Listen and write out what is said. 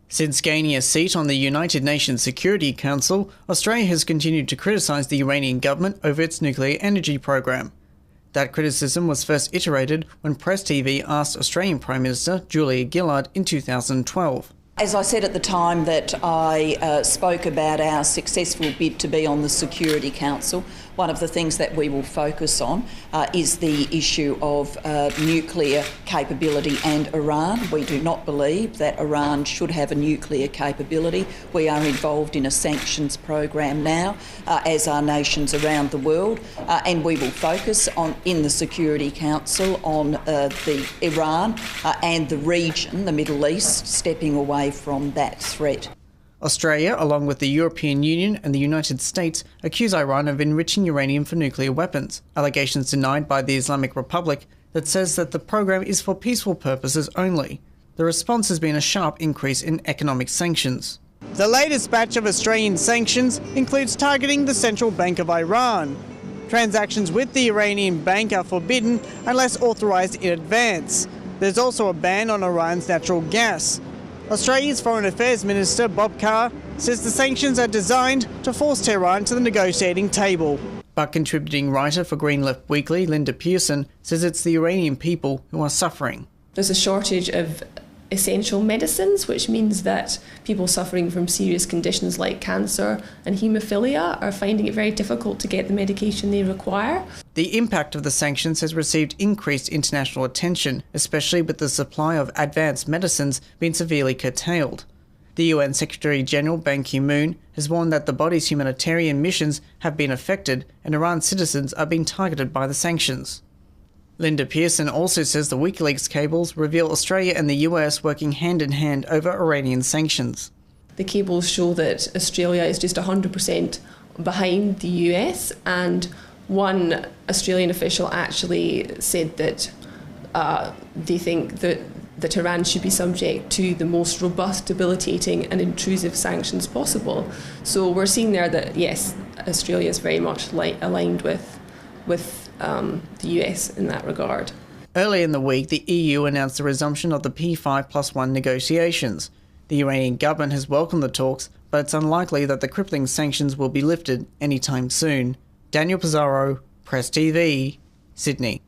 Since gaining a seat on the United Nations Security Council, Australia has continued to criticise the Iranian government over its nuclear energy program. That criticism was first iterated when Press TV asked Australian Prime Minister Julia Gillard in 2012. As I said at the time that I spoke about our successful bid to be on the Security Council, one of the things that we will focus on is the issue of nuclear capability and Iran. We do not believe that Iran should have a nuclear capability. We are involved in a sanctions program now, as are nations around the world, and we will focus on, in the Security Council, on the Iran and the region, the Middle East, stepping away from that threat. Australia, along with the European Union and the United States, accuse Iran of enriching uranium for nuclear weapons, allegations denied by the Islamic Republic that says that the program is for peaceful purposes only. The response has been a sharp increase in economic sanctions. The latest batch of Australian sanctions includes targeting the Central Bank of Iran. Transactions with the Iranian bank are forbidden unless authorised in advance. There's also a ban on Iran's natural gas. Australia's Foreign Affairs Minister Bob Carr says the sanctions are designed to force Tehran to the negotiating table. But contributing writer for Green Left Weekly, Linda Pearson, says it's the Iranian people who are suffering. There's a shortage of essential medicines, which means that people suffering from serious conditions like cancer and haemophilia are finding it very difficult to get the medication they require. The impact of the sanctions has received increased international attention, especially with the supply of advanced medicines being severely curtailed. The UN Secretary-General Ban Ki-moon has warned that the body's humanitarian missions have been affected and Iran's citizens are being targeted by the sanctions. Linda Pearson also says the WikiLeaks cables reveal Australia and the US working hand-in-hand over Iranian sanctions. The cables show that Australia is just 100% behind the US, and one Australian official actually said that they think that Iran should be subject to the most robust, debilitating and intrusive sanctions possible. So we're seeing there that, yes, Australia is very much aligned with the US in that regard. Earlier in the week, the EU announced the resumption of the P5+1 negotiations. The Iranian government has welcomed the talks, but it's unlikely that the crippling sanctions will be lifted anytime soon. Daniel Pizarro, Press TV, Sydney.